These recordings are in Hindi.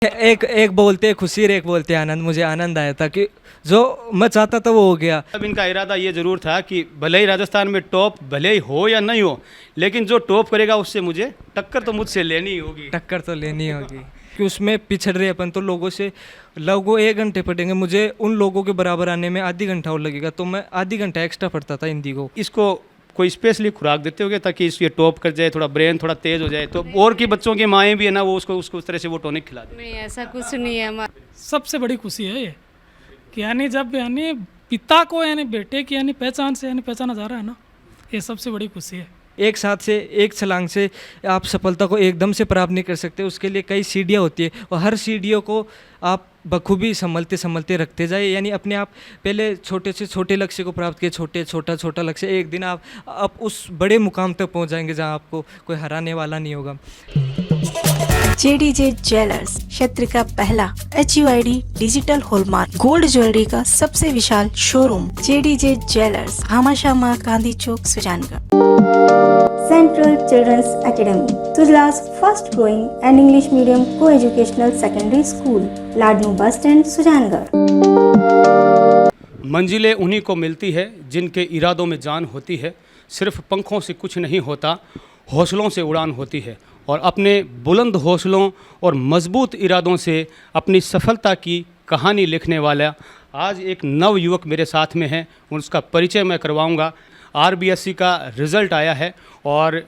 एक एक बोलते खुशी और एक बोलते आनंद। मुझे आनंद आया था कि जो मैं चाहता था वो हो गया। अब इनका इरादा ये ज़रूर था कि भले ही राजस्थान में टॉप भले ही हो या नहीं हो, लेकिन जो टॉप करेगा उससे मुझे टक्कर तो मुझसे लेनी ही होगी। टक्कर तो लेनी होगी कि उसमें पिछड़ रहे अपन तो लोगों से। लोगों 1 घंटे पढ़ेंगे, मुझे उन लोगों के बराबर आने में आधी घंटा और लगेगा, तो मैं आधी घंटा एक्स्ट्रा पढ़ता था हिंदी को। इसको कोई स्पेशली खुराक देते होगे ताकि इसके टॉप कर जाए, थोड़ा ब्रेन थोड़ा तेज हो जाए, तो और की बच्चों की माएँ भी है ना, वो उसको उसको उस तरह से वो टॉनिक खिला दें। नहीं, ऐसा कुछ नहीं है। सबसे बड़ी खुशी है ये कि यानी जब यानी पिता को यानी बेटे की यानी पहचान से यानी पहचाना जा रहा है ना, ये सबसे बड़ी खुशी है। एक साथ से एक छलांग से आप सफलता को एकदम से प्राप्त नहीं कर सकते। उसके लिए कई सीढ़ियाँ होती है और हर सीढ़ियों को आप बखूबी संभलते संभलते रखते जाए। यानी अपने आप पहले छोटे से छोटे लक्ष्य को प्राप्त किए, छोटा लक्ष्य, एक दिन आप उस बड़े मुकाम तक पहुंच जाएंगे जहां आपको कोई हराने वाला नहीं होगा। JDJ ज्वेलर्स, क्षेत्र का पहला HUID digital hallmark gold jewellery का सबसे विशाल शोरूम। JDJ ज्वेलर्स, भामाशाह मां, गांधी चौक, Sujangarh. Central Children's Academy, Sujla's first growing and English medium co-educational secondary school, Ladnun bus stand, Sujangarh. मंजिलें उन्हीं को मिलती है जिनके इरादों में जान होती है। सिर्फ पंखों से कुछ नहीं होता, हौसलों से उड़ान होती है। और अपने बुलंद हौसलों और मजबूत इरादों से अपनी सफलता की कहानी लिखने वाला आज एक नव युवक मेरे साथ में है। उसका परिचय मैं करवाऊंगा। RBSC का रिज़ल्ट आया है और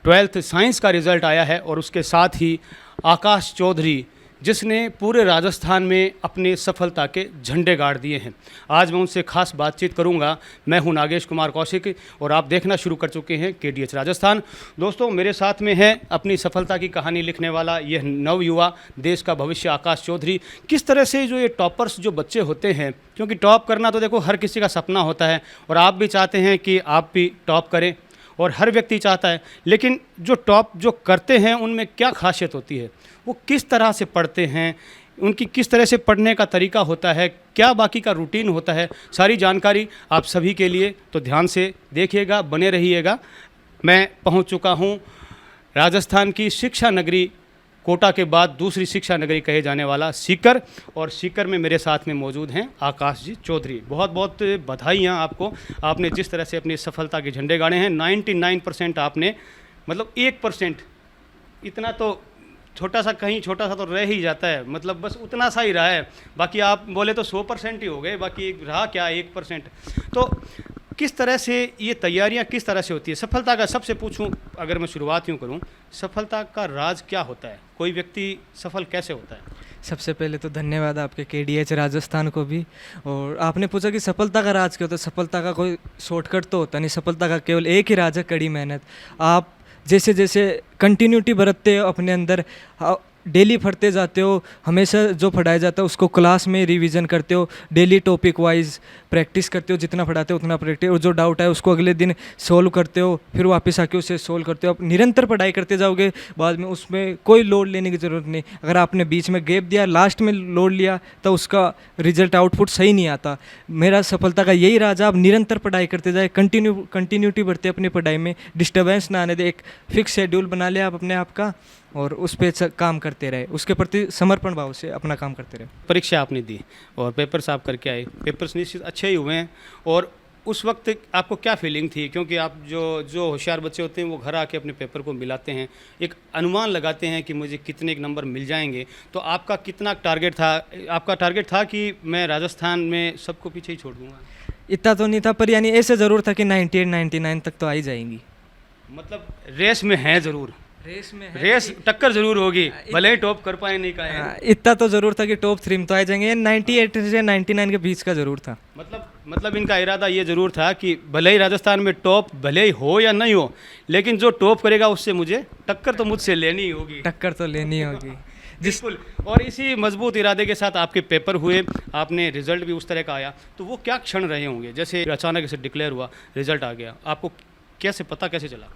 12th साइंस का रिज़ल्ट आया है, और उसके साथ ही आकाश चौधरी, जिसने पूरे राजस्थान में अपनी सफलता के झंडे गाड़ दिए हैं। आज मैं उनसे खास बातचीत करूंगा। मैं हूं नागेश कुमार कौशिक और आप देखना शुरू कर चुके हैं KDH राजस्थान। दोस्तों, मेरे साथ में है अपनी सफलता की कहानी लिखने वाला यह नव युवा, देश का भविष्य, आकाश चौधरी। किस तरह से जो ये टॉपर्स जो बच्चे होते हैं, क्योंकि टॉप करना तो देखो हर किसी का सपना होता है और आप भी चाहते हैं कि आप भी टॉप करें, और हर व्यक्ति चाहता है, लेकिन जो टॉप जो करते हैं उनमें क्या खासियत होती है, वो किस तरह से पढ़ते हैं, उनकी किस तरह से पढ़ने का तरीका होता है, क्या बाकी का रूटीन होता है, सारी जानकारी आप सभी के लिए। तो ध्यान से देखिएगा, बने रहिएगा। मैं पहुंच चुका हूं राजस्थान की शिक्षा नगरी, कोटा के बाद दूसरी शिक्षा नगरी कहे जाने वाला सीकर, और सीकर में मेरे साथ में मौजूद हैं आकाश जी चौधरी। बहुत बहुत बधाइयाँ आपको। आपने जिस तरह से अपनी सफलता के झंडे गाड़े हैं, 99% आपने, मतलब 1%, इतना तो छोटा सा, कहीं छोटा सा तो रह ही जाता है, मतलब बस उतना सा ही रहा है। बाकी आप बोले तो 100% ही हो गए, बाकी रहा क्या 1%। तो किस तरह से ये तैयारियां किस तरह से होती है सफलता का? सबसे पूछूं, अगर मैं शुरुआत यूँ करूं, सफलता का राज क्या होता है? कोई व्यक्ति सफल कैसे होता है? सबसे पहले तो धन्यवाद आपके KDH राजस्थान को भी। और आपने पूछा कि सफलता का राज क्या होता है। सफलता का कोई शॉर्टकट तो होता नहीं, सफलता का केवल एक ही राज है, कड़ी मेहनत। आप जैसे जैसे कंटिन्यूटी बरतते हो अपने अंदर, डेली पढ़ते जाते हो, हमेशा जो पढ़ाया जाता है उसको क्लास में रिवीजन करते हो, डेली टॉपिक वाइज प्रैक्टिस करते हो, जितना पढ़ाते हो उतना प्रैक्टिस, और जो डाउट है उसको अगले दिन सोल्व करते हो, फिर वापस आके उसे सोल्व करते हो। आप निरंतर पढ़ाई करते जाओगे, बाद में उसमें कोई लोड लेने की ज़रूरत नहीं। अगर आपने बीच में गैप दिया, लास्ट में लोड लिया, तो उसका रिजल्ट आउटपुट सही नहीं आता। मेरा सफलता का यही राज, आप निरंतर पढ़ाई करते जाए, कंटिन्यूटी बढ़ते अपनी पढ़ाई में, डिस्टर्बेंस ना आने दे। एक फिक्स शेड्यूल बना लिया आप अपने आप का और उस पर काम करते रहे, उसके प्रति समर्पण भाव से अपना काम करते रहे। परीक्षा आपने दी और पेपर्स आप करके आए, पेपर्स निश्चित अच्छे ही हुए हैं, और उस वक्त आपको क्या फीलिंग थी? क्योंकि आप जो होशियार बच्चे होते हैं वो घर आके अपने पेपर को मिलाते हैं, एक अनुमान लगाते हैं कि मुझे कितने नंबर मिल जाएंगे। तो आपका कितना टारगेट था? आपका टारगेट था कि मैं राजस्थान में सबको पीछे ही छोड़ दूंगा? इतना तो नहीं था, पर यानी ऐसे ज़रूर था कि 98 99 तक तो आ ही जाएंगी। मतलब रेस में है ज़रूर, रेस टक्कर जरूर होगी, भले ही टॉप कर पाए नहीं का। इतना तो जरूर था कि टॉप 3 में तो आ जाएंगे। 98 से 99 के बीच का जरूर था। मतलब इनका इरादा ये जरूर था कि भले ही राजस्थान में टॉप भले ही हो या नहीं हो, लेकिन जो टॉप करेगा उससे मुझे टक्कर तो मुझसे लेनी ही होगी। टक्कर तो लेनी होगी। बिल्कुल। और इसी मजबूत इरादे के साथ आपके पेपर हुए, आपने रिजल्ट भी उस तरह का आया, तो वो क्या क्षण रहे होंगे? जैसे अचानक से डिक्लेयर हुआ, रिजल्ट आ गया, आपको कैसे पता, कैसे चला?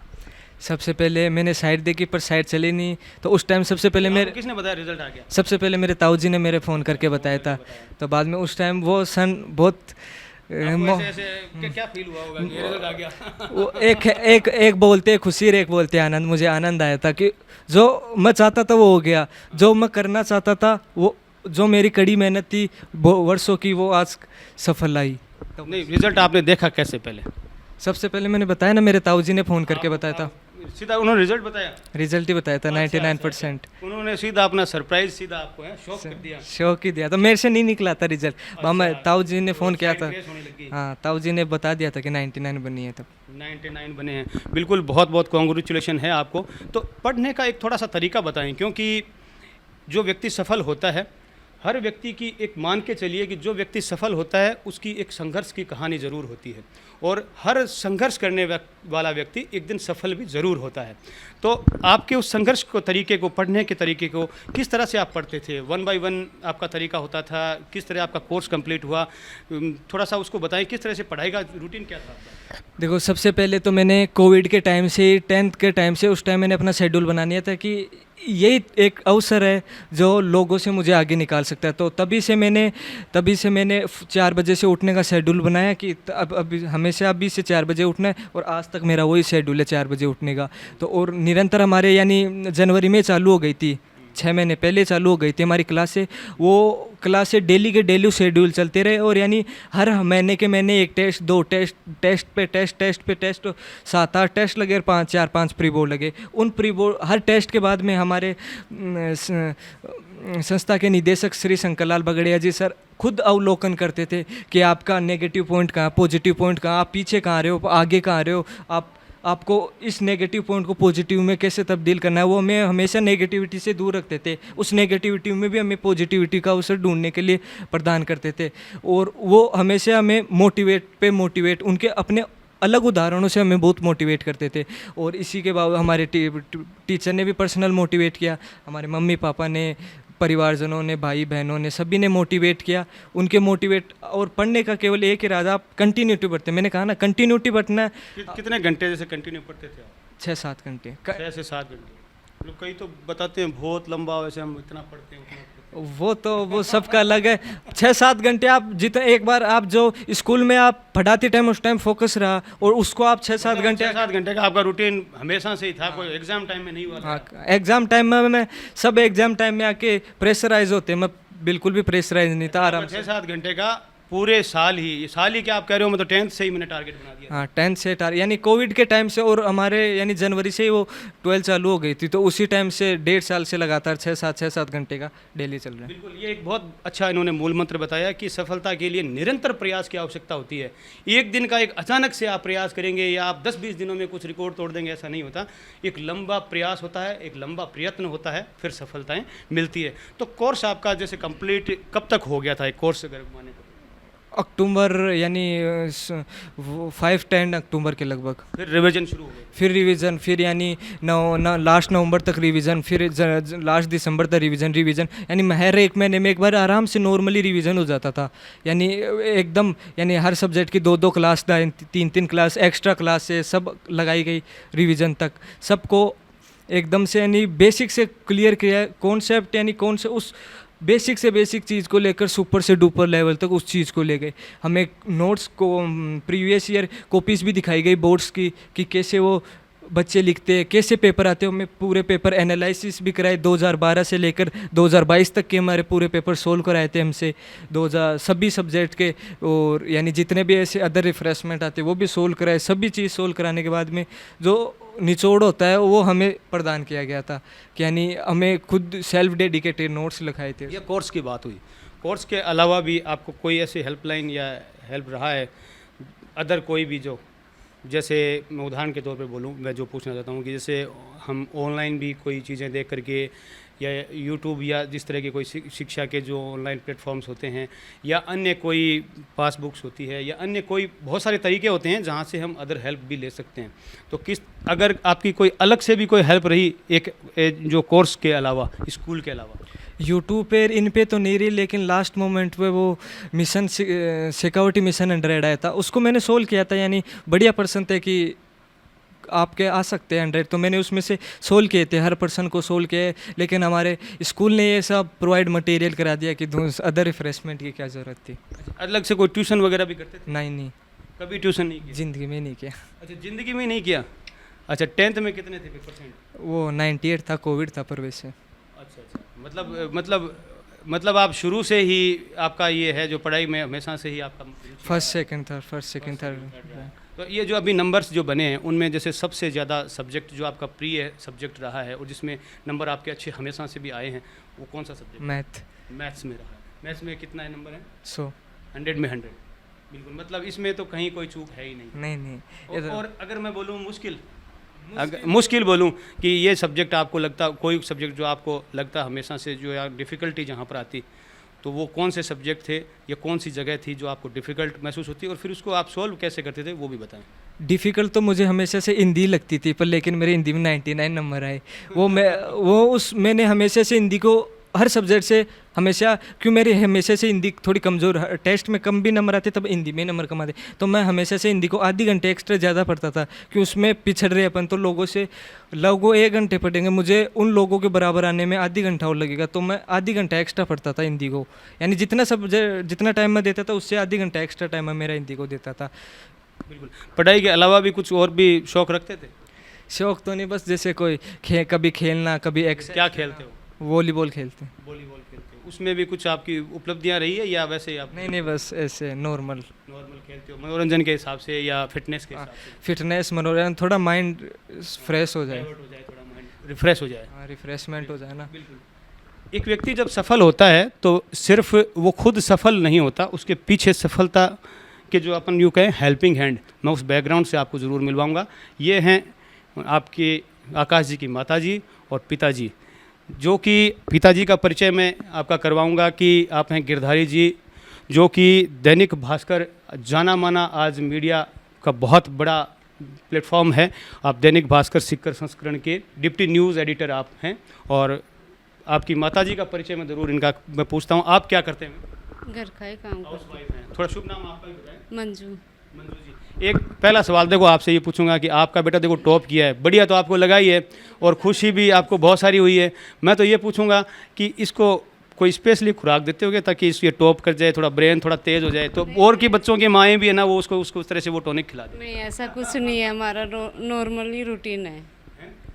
सबसे पहले मैंने साइट देखी, पर साइट चली नहीं, तो उस टाइम सबसे पहले मेरे, किसने बताया रिजल्ट आ गया? सबसे पहले मेरे ताऊ जी ने मेरे फ़ोन करके बताया था। तो बाद में उस टाइम वो सन बहुत मो- क्या फील हुआ होगा ये रिजल्ट आ गया? वो एक बोलते खुशी और एक बोलते आनंद। मुझे आनंद आया था कि जो मैं चाहता था वो हो गया, जो मैं करना चाहता था वो, जो मेरी कड़ी मेहनत थी वर्षों की, वो आज सफल आई। नहीं, रिजल्ट आपने देखा कैसे पहले? सबसे पहले मैंने बताया ना, मेरे ताऊ जी ने फ़ोन करके बताया था, सीधा उन्होंने रिजल्ट बताया? रिजल्ट ही बताया था 99%। उन्होंने सीधा अपना सरप्राइज सीधा आपको है शॉक कर दिया। शौक ही दिया, तो मेरे से नहीं निकला था रिजल्ट। मामा ताऊ जी ने फ़ोन किया था, बेस होने लगी। हाँ ताऊ जी ने बता दिया था कि 99 बनी है तब। 99 बने हैं, बिल्कुल, बहुत बहुत कॉन्ग्रेचुलेशन है आपको। तो पढ़ने का एक थोड़ा सा तरीका बताएं, क्योंकि जो व्यक्ति सफल होता है, हर व्यक्ति की एक मान के चलिए कि जो व्यक्ति सफल होता है उसकी एक संघर्ष की कहानी ज़रूर होती है, और हर संघर्ष करने वाला व्यक्ति एक दिन सफल भी ज़रूर होता है। तो आपके उस संघर्ष को तरीके को, पढ़ने के तरीके को किस तरह से आप पढ़ते थे? 1 by 1 आपका तरीका होता था? किस तरह आपका कोर्स कंप्लीट हुआ? थोड़ा सा उसको बताएं, किस तरह से पढ़ाई का रूटीन क्या था आपका? देखो, सबसे पहले तो मैंने कोविड के टाइम से, 10th के टाइम से, उस टाइम मैंने अपना शेड्यूल बना लिया था कि यही एक अवसर है जो लोगों से मुझे आगे निकाल सकता है। तो तभी से मैंने 4 बजे से उठने का शेड्यूल बनाया कि अब हमेशा अभी से 4 बजे उठना है, और आज तक मेरा वही शेड्यूल है 4 बजे उठने का। तो और निरंतर हमारे यानी जनवरी में चालू हो गई थी, 6 महीने पहले चालू हो गई थी हमारी क्लासें। वो क्लासें डेली के डेली शेड्यूल चलते रहे, और यानी हर महीने के महीने 1 टेस्ट, 2 टेस्ट, टेस्ट पे टेस्ट, 7-8 टेस्ट लगे और 4-5 प्री बोर्ड लगे। उन प्री बोर्ड, हर टेस्ट के बाद में हमारे संस्था के निदेशक श्री शंकरलाल बगड़िया जी सर खुद अवलोकन करते थे कि आपका नेगेटिव पॉइंट कहाँ, पॉजिटिव पॉइंट कहाँ, आप पीछे कहाँ रहे हो, आगे कहाँ रहे हो, आपको इस नेगेटिव पॉइंट को पॉजिटिव में कैसे तब्दील करना है। वो हमें हमेशा नेगेटिविटी से दूर रखते थे, उस नेगेटिविटी में भी हमें पॉजिटिविटी का अवसर ढूंढने के लिए प्रदान करते थे, और वो हमेशा हमें मोटिवेट उनके अपने अलग उदाहरणों से हमें बहुत मोटिवेट करते थे। और इसी के बाद हमारे टीचर ने भी पर्सनल मोटिवेट किया, हमारे मम्मी पापा ने, परिवारजनों ने, भाई बहनों ने, सभी ने मोटिवेट किया। उनके मोटिवेट, और पढ़ने का केवल एक ही राज, आप कंटिन्यूटी पढ़ते, मैंने कहा ना कंटिन्यूटी पढ़ना है। कितने घंटे जैसे कंटिन्यू पढ़ते थे आप? 6-7 घंटे। 6 से 7 घंटे। कई तो बताते हैं बहुत लंबा, वैसे हम इतना पढ़ते हैं उतना पढ़ते हैं। वो सबका अलग है। 6-7 घंटे आप जितना, एक बार आप जो स्कूल में आप पढ़ाते टाइम उस टाइम फोकस रहा, और उसको आप 6-7 घंटे 6-7 घंटे का आपका रूटीन हमेशा से ही था? कोई एग्जाम टाइम में नहीं हुआ था? हाँ, एग्ज़ाम टाइम में मैं, सब एग्ज़ाम टाइम में आके प्रेशराइज होते, मैं बिल्कुल भी प्रेशराइज नहीं था, आराम से। 6-7 घंटे का पूरे साल ही क्या आप कह रहे हो? मतलब 10th से ही मैंने टारगेट बना दिया। हाँ, 10th से यानी कोविड के टाइम से, और हमारे यानी जनवरी से ही वो 12 चालू हो गई थी, तो उसी टाइम से 1.5 साल से लगातार 6-7 घंटे का डेली चल रहा है। बिल्कुल, ये एक बहुत अच्छा इन्होंने मूल मंत्र बताया कि सफलता के लिए निरंतर प्रयास की आवश्यकता होती है। एक दिन का एक अचानक से आप प्रयास करेंगे या आप 10-20 दिनों में कुछ रिकॉर्ड तोड़ देंगे, ऐसा नहीं होता। एक लंबा प्रयास होता है, एक लंबा प्रयत्न होता है, फिर सफलताएं मिलती है। तो कोर्स आपका जैसे कंप्लीट कब तक हो गया था, एक कोर्स अगर माने तो? अक्टूबर, यानी 5-10 अक्टूबर के लगभग। फिर रिवीजन शुरू हो गई? फिर रिवीजन, फिर यानी लास्ट नवंबर तक रिवीजन, फिर लास्ट दिसंबर तक रिवीजन, यानी हर एक महीने में एक बार आराम से नॉर्मली रिवीजन हो जाता था। यानी एकदम, यानी हर सब्जेक्ट की 2-2 क्लास, 3-3 क्लास, एक्स्ट्रा क्लास से सब लगाई गई रिवीजन तक। सबको एकदम से यानी बेसिक से क्लियर किया कॉन्सेप्ट, यानी कौन से उस बेसिक से बेसिक चीज़ को लेकर सुपर से डुपर लेवल तक उस चीज़ को ले गए। हमें नोट्स को, प्रीवियस ईयर कॉपीज़ भी दिखाई गई बोर्ड्स की, कि कैसे वो बच्चे लिखते हैं, कैसे पेपर आते हैं। हमें पूरे पेपर एनालिसिस भी कराए, 2012 से लेकर 2022 तक के हमारे पूरे पेपर सोल्व कराए थे हमसे, 2000 सभी सब्जेक्ट के, और यानी जितने भी ऐसे अदर रिफ्रेशमेंट आते वो भी सोल्व कराए। सभी चीज़ सोल्व कराने के बाद में जो निचोड़ होता है वो हमें प्रदान किया गया था, कि यानी हमें खुद सेल्फ डेडिकेटेड नोट्स लिखाए थे। ये कोर्स की बात हुई। कोर्स के अलावा भी आपको कोई ऐसी हेल्पलाइन या हेल्प रहा है अदर कोई भी, जो जैसे मैं उदाहरण के तौर पे बोलूँ, मैं जो पूछना चाहता हूँ कि जैसे हम ऑनलाइन भी कोई चीज़ें देख करके, या यूट्यूब या जिस तरह के कोई शिक्षा के जो ऑनलाइन प्लेटफॉर्म्स होते हैं, या अन्य कोई पासबुक्स होती है, या अन्य कोई बहुत सारे तरीके होते हैं जहाँ से हम अदर हेल्प भी ले सकते हैं। तो अगर आपकी कोई अलग से भी कोई हेल्प रही एक जो कोर्स के अलावा, स्कूल के अलावा? यूट्यूब पे इन पे तो नहीं रही, लेकिन लास्ट मोमेंट पे वो मिशन सिक्योरिटी मिशन 100 आया था, उसको मैंने सोल्व किया था। यानी बढ़िया पर्सन थे कि आपके आ सकते हैं 100, तो मैंने उसमें से सोल्व किए थे, हर पर्सन को सोल्व किए। लेकिन हमारे स्कूल ने ये सब प्रोवाइड मटेरियल करा दिया कि अदर रिफ्रेशमेंट की क्या ज़रूरत थी। अलग से कोई ट्यूशन वगैरह भी करते थे? नहीं, कभी ट्यूशन नहीं किया? ज़िंदगी में नहीं किया। अच्छा, ज़िंदगी में नहीं किया। अच्छा, 10th में कितने थे परसेंट? वो 98 था, कोविड था पर वैसे। अच्छा अच्छा, मतलब आप शुरू से ही आपका ये है जो पढ़ाई में हमेशा से ही आपका फर्स्ट सेकंड थर्ड। तो ये जो अभी नंबर्स जो बने हैं उनमें जैसे सबसे ज़्यादा सब्जेक्ट जो आपका प्रिय सब्जेक्ट रहा है और जिसमें नंबर आपके अच्छे हमेशा से भी आए हैं, वो कौन सा सब्जेक्ट? मैथ। मैथ्स में रहा है। मैथ्स में कितना है नंबर है? 100। 100 में 100, बिल्कुल। मतलब इसमें तो कहीं कोई चूक है ही नहीं। नहीं। और अगर मैं बोलूँ मुश्किल बोलूँ कि ये सब्जेक्ट आपको लगता, कोई सब्जेक्ट जो आपको लगता हमेशा से जो यार डिफ़िकल्टी जहाँ पर आती, तो वो कौन से सब्जेक्ट थे या कौन सी जगह थी जो आपको डिफ़िकल्ट महसूस होती, और फिर उसको आप सॉल्व कैसे करते थे वो भी बताएं। डिफ़िकल्ट तो मुझे हमेशा से हिंदी लगती थी, पर लेकिन मेरे हिंदी में 99 नंबर आए। मैंने हमेशा से हिंदी को हर सब्जेक्ट से हमेशा, क्यों मेरी हमेशा से हिंदी थोड़ी कमज़ोर, टेस्ट में कम भी नंबर आते तब हिंदी में नंबर कम आते, तो मैं हमेशा से हिंदी को आधी घंटे एक्स्ट्रा ज़्यादा पढ़ता था कि उसमें पिछड़ रहे अपन, तो लोगों 1 घंटे पढ़ेंगे, मुझे उन लोगों के बराबर आने में आधी घंटा और लगेगा, तो मैं आधी घंटा एक्स्ट्रा पढ़ता था हिंदी को। यानी जितना टाइम मैं देता था उससे आधी घंटा एक्स्ट्रा टाइम मैं मेरा हिंदी को देता था। बिल्कुल। पढ़ाई के अलावा भी कुछ और भी शौक़ रखते थे? शौक़ तो नहीं, बस जैसे कोई कभी खेलना, कभी क्या खेलते हो? वॉलीबॉल खेलते हैं। वॉलीबॉल खेलते हो, उसमें भी कुछ आपकी उपलब्धियां रही है या वैसे ही आप? नहीं, बस ऐसे नॉर्मल खेलते हो मनोरंजन के हिसाब से या फिटनेस के हिसाब से? फिटनेस, मनोरंजन, थोड़ा माइंड फ्रेश हो जाए, थोड़ा माइंड रिफ्रेश हो जाए, रिफ्रेशमेंट हो जाए ना। बिल्कुल। एक व्यक्ति जब सफल होता है तो सिर्फ वो खुद सफल नहीं होता, उसके पीछे सफलता के जो अपन यूँ कहें हेल्पिंग हैंड, मैं उस बैकग्राउंड से आपको ज़रूर मिलवाऊंगा। ये हैं आपके आकाश जी की माताजी और पिताजी, जो कि पिताजी का परिचय मैं आपका करवाऊंगा कि आप हैं गिरधारी जी, जो कि दैनिक भास्कर जाना माना आज मीडिया का बहुत बड़ा प्लेटफॉर्म है। आप दैनिक भास्कर सिक्कर संस्करण के डिप्टी न्यूज़ एडिटर आप हैं। और आपकी माताजी का परिचय मैं पूछता हूँ, आप क्या करते हैं? घर का ही काम करते हाउसवाइफ हैं। थोड़ा शुभ नाम आपका भी बताएं। मंजू। मंजू जी, एक पहला सवाल देखो आपसे ये पूछूंगा कि आपका बेटा देखो टॉप किया है, बढ़िया तो आपको लगा ही है और खुशी भी आपको बहुत सारी हुई है। मैं तो ये पूछूंगा कि इसको कोई स्पेशली खुराक देते होगे ताकि ये टॉप कर जाए, थोड़ा ब्रेन थोड़ा तेज़ हो जाए, तो और की बच्चों की माएँ भी है ना, वो उसको उस तरह से वो टॉनिक खिला दें? नहीं, ऐसा कुछ नहीं है, हमारा नॉर्मली रूटीन है,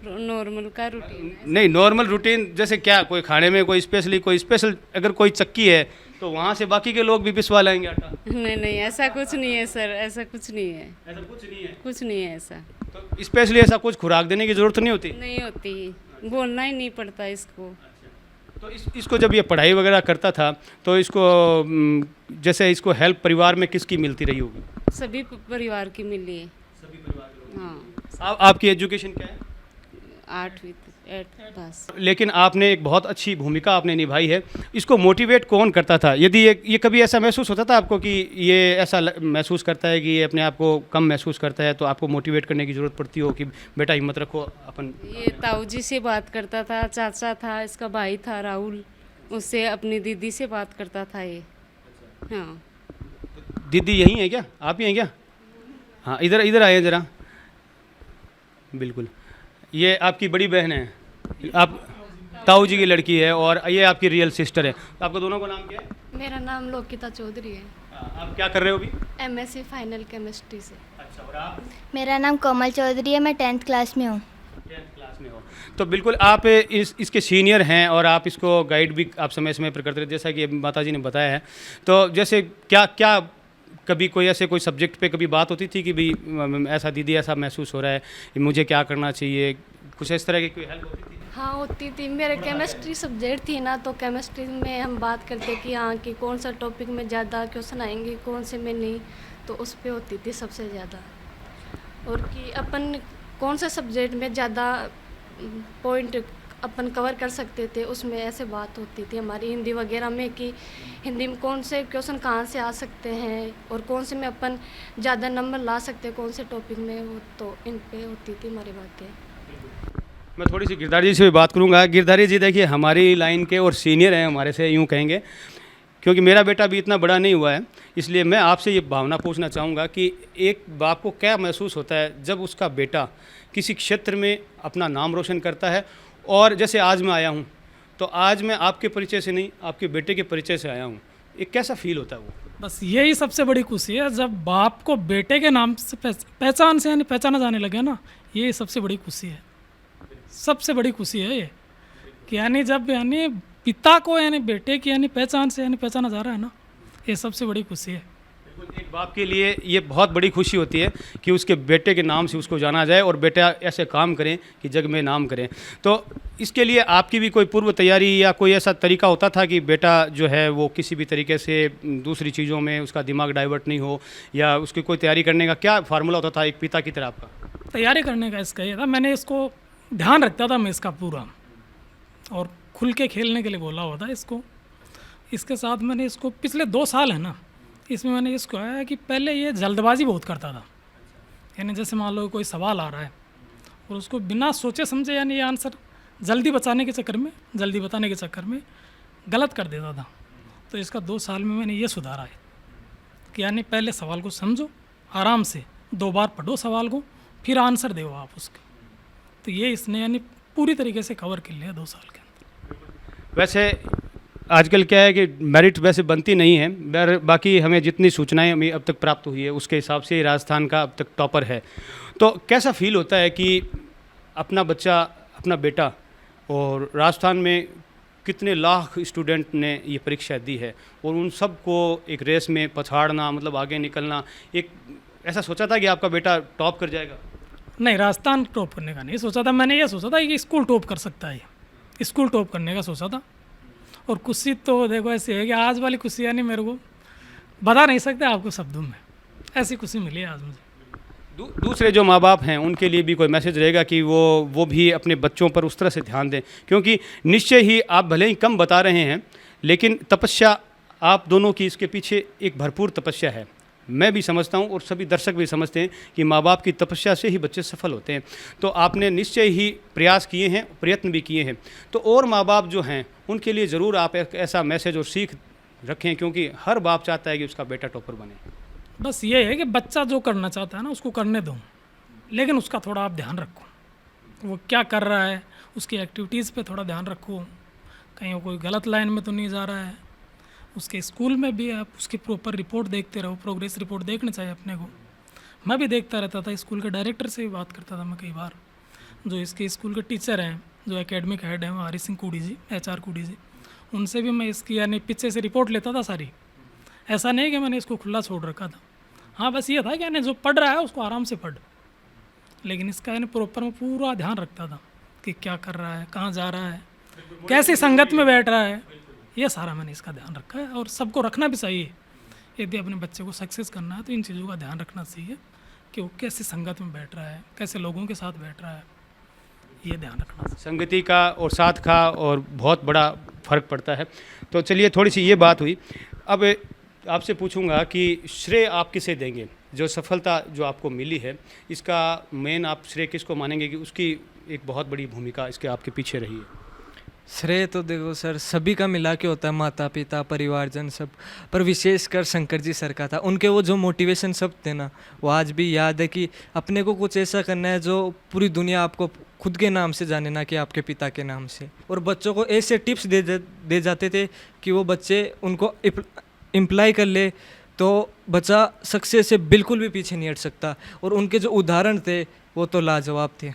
नॉर्मल का रूटीन है। नहीं, नॉर्मल रूटीन जैसे क्या, कोई खाने में कोई स्पेशल अगर कोई चक्की है तो वहाँ से बाकी के लोग भी पिसवा लाएंगे आटा? नहीं, ऐसा कुछ नहीं है सर, ऐसा कुछ नहीं है। ऐसा कुछ नहीं है? कुछ नहीं है ऐसा। तो स्पेशली ऐसा कुछ खुराक देने की ज़रूरत नहीं होती? नहीं होती, बोलना ही नहीं पड़ता इसको। तो इसको जब ये पढ़ाई वगैरह करता था तो इसको जैसे इसको हेल्प परिवार में किसकी मिलती रही होगी? सभी परिवार की मिली है। सभी परिवार के लोग। हाँ। आपकी एजुकेशन क्या है? 8वीं बस। लेकिन आपने एक बहुत अच्छी भूमिका आपने निभाई है। इसको मोटिवेट कौन करता था? यदि ये कभी ऐसा महसूस होता था आपको कि ये ऐसा महसूस करता है कि ये अपने आप को कम महसूस करता है, तो आपको मोटिवेट करने की ज़रूरत पड़ती हो कि बेटा हिम्मत रखो अपन? ये ताऊ जी से बात करता था, चाचा था, इसका भाई था राहुल, उससे अपनी दीदी से बात करता था ये। हाँ। दीदी यहीं है क्या? आप ही हैं क्या? हाँ, इधर आइए ज़रा। बिल्कुल, ये आपकी बड़ी बहन है, आप ताऊ जी की लड़की है, और ये आपकी रियल सिस्टर है। तो आपका दोनों का नाम क्या है? मेरा नाम लोकिता चौधरी है। आप क्या कर रहे हो अभी? एमएससी फाइनल केमिस्ट्री से। अच्छा, और आप? मेरा नाम कोमल चौधरी है, मैं 10th क्लास में हूँ। 10th क्लास में हो, तो बिल्कुल आप इसके सीनियर हैं और आप इसको गाइड भी आप समय समय पर करते रहते, जैसा कि माता जी ने बताया है। तो जैसे क्या कभी कोई सब्जेक्ट पे कभी बात होती थी कि भाई ऐसा दीदी ऐसा महसूस हो रहा है, मुझे क्या करना चाहिए, कुछ इस तरह की कोई हेल्प होती थी? हाँ, होती थी। मेरे केमिस्ट्री सब्जेक्ट थी ना, तो केमिस्ट्री में हम बात करते कि हाँ कि कौन सा टॉपिक में ज़्यादा क्वेश्चन आएंगे, कौन से में नहीं, तो उस पर होती थी सबसे ज़्यादा। और कि अपन कौन सा सब्जेक्ट में ज़्यादा पॉइंट अपन कवर कर सकते थे, उसमें ऐसे बात होती थी हमारी हिंदी वगैरह में कि हिंदी में कौन से क्वेश्चन कहाँ से आ सकते हैं और कौन से में अपन ज़्यादा नंबर ला सकते हैं, कौन से टॉपिक में हो, तो इन पे होती थी हमारी बातें। मैं थोड़ी सी गिरधारी जी से भी बात करूंगा। गिरधारी जी देखिए, हमारी लाइन के और सीनियर हैं हमारे से, यूँ कहेंगे, क्योंकि मेरा बेटा भी इतना बड़ा नहीं हुआ है, इसलिए मैं आपसे ये भावना पूछना चाहूँगा कि एक बाप को क्या महसूस होता है जब उसका बेटा किसी क्षेत्र में अपना नाम रोशन करता है। और जैसे आज मैं आया हूँ, तो आज मैं आपके परिचय से नहीं, आपके बेटे के परिचय से आया हूँ। एक कैसा फील होता है वो? बस यही सबसे बड़ी खुशी है, जब बाप को बेटे के नाम से पहचान से यानी पहचाना जाने लगे ना, ये सबसे बड़ी खुशी है। सबसे बड़ी खुशी है ये कि यानी जब यानी पिता को यानी बेटे की यानी पहचान से यानी पहचाना जा रहा है ना, ये सबसे बड़ी खुशी है। एक बाप के लिए ये बहुत बड़ी खुशी होती है कि उसके बेटे के नाम से उसको जाना जाए और बेटा ऐसे काम करें कि जग में नाम करें। तो इसके लिए आपकी भी कोई पूर्व तैयारी या कोई ऐसा तरीका होता था कि बेटा जो है वो किसी भी तरीके से दूसरी चीज़ों में उसका दिमाग डाइवर्ट नहीं हो, या उसकी कोई तैयारी करने का क्या फार्मूला होता था एक पिता की तरह आपका? तैयारी करने का इसका ये था, मैंने इसको ध्यान रखता था मैं इसका पूरा, और खुल के खेलने के लिए बोला हुआ था इसको। इसके साथ मैंने इसको पिछले 2 साल है ना, इसमें मैंने इसको है कि पहले ये जल्दबाजी बहुत करता था। यानी जैसे मान लो कोई सवाल आ रहा है और उसको बिना सोचे समझे यानी ये आंसर जल्दी बताने के चक्कर में गलत कर देता था। तो इसका 2 साल में मैंने ये सुधारा है कि यानी पहले सवाल को समझो आराम से, 2 बार पढ़ो सवाल को, फिर आंसर दो आप उसके। तो ये इसने यानी पूरी तरीके से कवर कर लिया 2 साल के अंदर। वैसे आजकल क्या है कि मेरिट वैसे बनती नहीं है, बाकी हमें जितनी सूचनाएं हमें अब तक प्राप्त हुई है उसके हिसाब से राजस्थान का अब तक टॉपर है। तो कैसा फील होता है कि अपना बच्चा, अपना बेटा, और राजस्थान में कितने लाख स्टूडेंट ने ये परीक्षा दी है और उन सब को एक रेस में पछाड़ना, मतलब आगे निकलना, एक ऐसा सोचा था कि आपका बेटा टॉप कर जाएगा? नहीं, राजस्थान टॉप करने का नहीं सोचा था मैंने, ये सोचा था कि स्कूल टॉप कर सकता है, स्कूल टॉप करने का सोचा था। और खुशी तो देखो ऐसी है कि आज वाली खुशी यानी मेरे को बता नहीं सकते आपको शब्दों में, ऐसी खुशी मिली है आज मुझे। दूसरे जो माँ बाप हैं उनके लिए भी कोई मैसेज रहेगा कि वो भी अपने बच्चों पर उस तरह से ध्यान दें, क्योंकि निश्चय ही आप भले ही कम बता रहे हैं लेकिन तपस्या आप दोनों की इसके पीछे एक भरपूर तपस्या है। मैं भी समझता हूँ और सभी दर्शक भी समझते हैं कि माँ बाप की तपस्या से ही बच्चे सफल होते हैं। तो आपने निश्चय ही प्रयास किए हैं, प्रयत्न भी किए हैं। तो और माँ बाप जो हैं उनके लिए ज़रूर आप एक ऐसा मैसेज और सीख रखें, क्योंकि हर बाप चाहता है कि उसका बेटा टॉपर बने। बस ये है कि बच्चा जो करना चाहता है ना उसको करने दो, लेकिन उसका थोड़ा आप ध्यान रखो, वो क्या कर रहा है, उसकी एक्टिविटीज़ पे थोड़ा ध्यान रखो, कहीं वो कोई गलत लाइन में तो नहीं जा रहा है। उसके स्कूल में भी आप उसकी प्रॉपर रिपोर्ट देखते रहो, प्रोग्रेस रिपोर्ट देखनी चाहिए अपने को। मैं भी देखता रहता था, स्कूल के डायरेक्टर से भी बात करता था मैं कई बार, जो इसके स्कूल के टीचर हैं, जो एकेडमिक हेड हैं हरी सिंह कूड़ी जी, HR कूड़ी जी, उनसे भी मैं इसकी यानी पीछे से रिपोर्ट लेता था सारी। ऐसा नहीं कि मैंने इसको खुला छोड़ रखा था। हाँ, बस ये था कि यानी जो पढ़ रहा है उसको आराम से पढ़, लेकिन इसका यानी प्रॉपर मैं पूरा ध्यान रखता था कि क्या कर रहा है, कहाँ जा रहा है, कैसी संगत में बैठ रहा है, ये सारा मैंने इसका ध्यान रखा है। और सबको रखना भी चाहिए, यदि अपने बच्चे को सक्सेस करना है तो इन चीज़ों का ध्यान रखना चाहिए कि वो कैसी संगत में बैठ रहा है, कैसे लोगों के साथ बैठ रहा है, ये ध्यान रखना चाहिए। संगति का और साथ का और बहुत बड़ा फ़र्क पड़ता है। तो चलिए, थोड़ी सी ये बात हुई। अब आपसे पूछूंगा कि श्रेय आप किसे देंगे? जो सफलता जो आपको मिली है, इसका मेन आप श्रेय किसको मानेंगे कि उसकी एक बहुत बड़ी भूमिका इसके आपके पीछे रही है? श्रेय तो देखो सर सभी का मिला के होता है, माता पिता परिवारजन सब, पर विशेषकर शंकर जी सर का था। उनके वो जो मोटिवेशन सब थे ना, वो आज भी याद है कि अपने को कुछ ऐसा करना है जो पूरी दुनिया आपको खुद के नाम से जाने, ना कि आपके पिता के नाम से। और बच्चों को ऐसे टिप्स दे जाते थे कि वो बच्चे उनको इम्प्लाई कर ले तो बच्चा सक्सेस से बिल्कुल भी पीछे नहीं हट सकता। और उनके जो उदाहरण थे वो तो लाजवाब थे।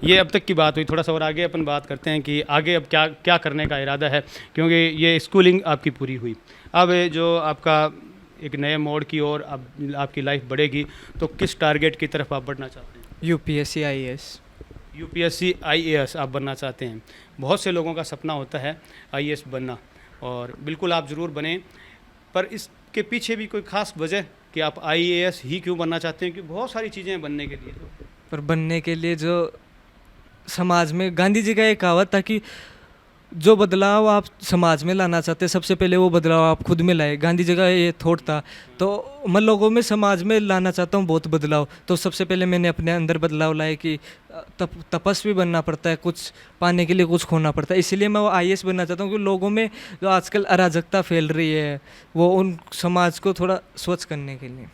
ये अब तक की बात हुई, थोड़ा सा और आगे अपन बात करते हैं कि आगे अब क्या क्या करने का इरादा है, क्योंकि ये स्कूलिंग आपकी पूरी हुई। अब जो आपका एक नए मोड़ की ओर अब आपकी लाइफ बढ़ेगी, तो किस टारगेट की तरफ आप बढ़ना चाहते हैं? UPSC IAS। UPSC IAS आप बनना चाहते हैं। बहुत से लोगों का सपना होता है IAS बनना, और बिल्कुल आप ज़रूर बने। पर इसके पीछे भी कोई ख़ास वजह कि आप IAS ही क्यों बनना चाहते हैं? क्योंकि बहुत सारी चीज़ें हैं बनने के लिए। पर बनने के लिए जो समाज में, गांधी जी का एक कहावत था कि जो बदलाव आप समाज में लाना चाहते हैं सबसे पहले वो बदलाव आप खुद में लाए। गांधी जी का ये थॉट था। तो मैं लोगों में, समाज में लाना चाहता हूँ बहुत बदलाव। तो सबसे पहले मैंने अपने अंदर बदलाव लाए कि तपस्वी बनना पड़ता है, कुछ पाने के लिए कुछ खोना पड़ता है। इसीलिए मैं वो IAS बनना चाहता हूँ कि लोगों में जो आजकल अराजकता फैल रही है वो उन समाज को थोड़ा स्वच्छ करने के लिए।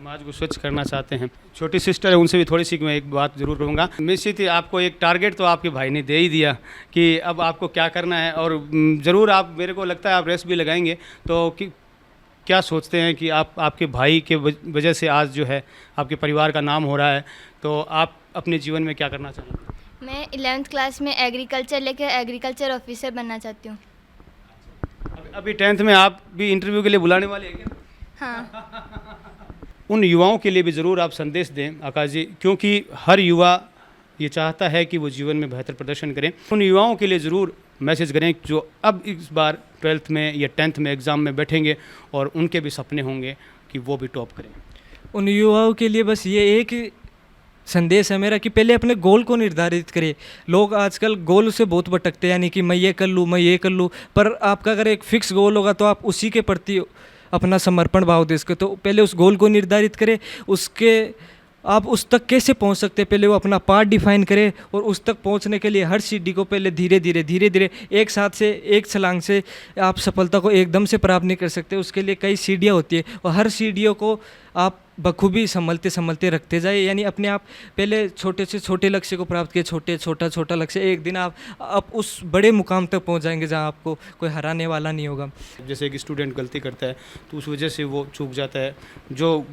समाज को स्वच्छ करना चाहते हैं। छोटी सिस्टर है, उनसे भी थोड़ी सी मैं एक बात ज़रूर कहूँगा। निश्चित ही आपको एक टारगेट तो आपके भाई ने दे ही दिया कि अब आपको क्या करना है, और ज़रूर आप, मेरे को लगता है आप रेस भी लगाएंगे। तो क्या सोचते हैं कि आप आपके भाई के वजह से आज जो है आपके परिवार का नाम हो रहा है, तो आप अपने जीवन में क्या करना चाहेंगे? मैं 11th क्लास में एग्रीकल्चर लेकर एग्रीकल्चर ऑफिसर बनना चाहती हूँ। अभी 10th में आप भी इंटरव्यू के लिए बुलाने वाले हैं क्या? हाँ। उन युवाओं के लिए भी ज़रूर आप संदेश दें आकाश जी, क्योंकि हर युवा ये चाहता है कि वो जीवन में बेहतर प्रदर्शन करें। उन युवाओं के लिए ज़रूर मैसेज करें जो अब इस बार 12th में या 10th में एग्ज़ाम में बैठेंगे और उनके भी सपने होंगे कि वो भी टॉप करें। उन युवाओं के लिए बस ये एक संदेश है मेरा कि पहले अपने गोल को निर्धारित करें। लोग आजकल गोल से बहुत भटकते हैं, यानी कि मैं ये कर लूँ, मैं ये कर लूँ, पर आपका अगर एक फिक्स गोल होगा तो आप उसी के प्रति अपना समर्पण भाव दे सके। तो पहले उस गोल को निर्धारित करें, उसके आप उस तक कैसे पहुंच सकते हैं पहले वो अपना पार्ट डिफाइन करें, और उस तक पहुंचने के लिए हर सीढ़ी को पहले धीरे धीरे एक साथ से, एक छलांग से आप सफलता को एकदम से प्राप्त नहीं कर सकते। उसके लिए कई सीढ़ियां होती है और हर सीढ़ियों को आप बखूबी संभलते रखते जाए। यानी अपने आप पहले छोटे से छोटे लक्ष्य को प्राप्त किए, छोटा लक्ष्य, एक दिन आप उस बड़े मुकाम तक पहुंच जाएंगे जहां आपको कोई हराने वाला नहीं होगा। जैसे एक स्टूडेंट गलती करता है तो उस वजह से वो चूक जाता है, जो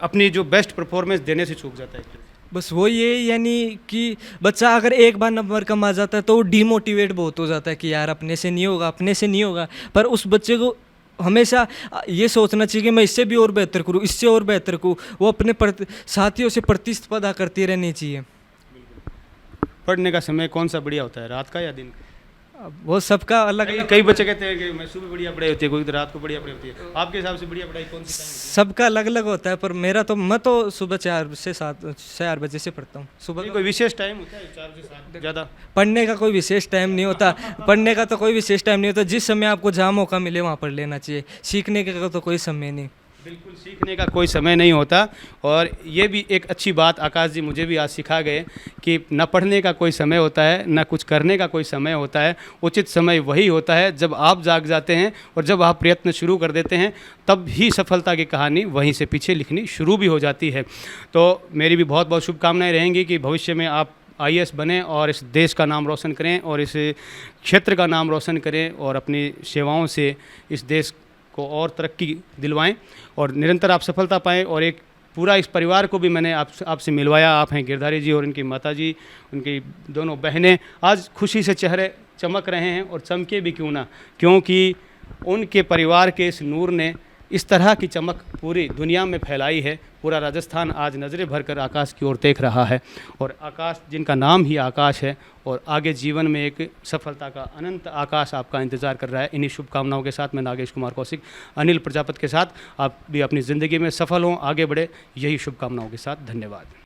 अपनी जो बेस्ट परफॉर्मेंस देने से चूक जाता है। बस वो ये, यानी कि बच्चा अगर एक बार नंबर कम आ जाता है तो वो डीमोटिवेट बहुत हो जाता है कि यार अपने से नहीं होगा। पर उस बच्चे को हमेशा ये सोचना चाहिए कि मैं इससे भी और बेहतर करूँ, इससे और बेहतर करूँ। वो अपने साथियों से प्रतिस्पर्धा करती रहनी चाहिए। पढ़ने का समय कौन सा बढ़िया होता है, रात का या दिन का? अब वो सबका अलग कई बच्चे कहते हैं कि मैं सुबह बढ़िया पढ़ाई होती है, कोई रात को बढ़िया पढ़ाई होती है। आपके हिसाब से बढ़िया पढ़ाई कौन सी टाइम होती सबका अलग अलग होता है, पर मैं तो सुबह 4 से 4 बजे से पढ़ता हूँ। सुबह है? कोई विशेष टाइम होता है 4 से 7 ज़्यादा? पढ़ने का कोई विशेष टाइम नहीं होता। पढ़ने का तो कोई विशेष टाइम नहीं होता, जिस समय आपको जहाँ मौका मिले वहाँ पढ़ लेना चाहिए। सीखने का तो कोई समय नहीं। बिल्कुल, सीखने का कोई समय नहीं होता। और ये भी एक अच्छी बात आकाश जी मुझे भी आज सिखा गए कि न पढ़ने का कोई समय होता है, न कुछ करने का कोई समय होता है। उचित समय वही होता है जब आप जाग जाते हैं और जब आप प्रयत्न शुरू कर देते हैं, तब ही सफलता की कहानी वहीं से पीछे लिखनी शुरू भी हो जाती है। तो मेरी भी बहुत बहुत शुभकामनाएं रहेंगी कि भविष्य में आप IAS बने और इस देश का नाम रोशन करें और इस क्षेत्र का नाम रोशन करें और अपनी सेवाओं से इस देश को और तरक्की दिलवाएं और निरंतर आप सफलता पाएं। और एक पूरा इस परिवार को भी मैंने आपसे मिलवाया। आप हैं गिरधारी जी और इनकी माताजी, उनकी दोनों बहनें आज खुशी से चेहरे चमक रहे हैं, और चमके भी क्यों ना, क्योंकि उनके परिवार के इस नूर ने इस तरह की चमक पूरी दुनिया में फैलाई है। पूरा राजस्थान आज नज़रें भरकर आकाश की ओर देख रहा है, और आकाश जिनका नाम ही आकाश है, और आगे जीवन में एक सफलता का अनंत आकाश आपका इंतज़ार कर रहा है। इन्हीं शुभकामनाओं के साथ मैं नागेश कुमार कौशिक, अनिल प्रजापति के साथ, आप भी अपनी ज़िंदगी में सफल हों, आगे बढ़े, यही शुभकामनाओं के साथ। धन्यवाद।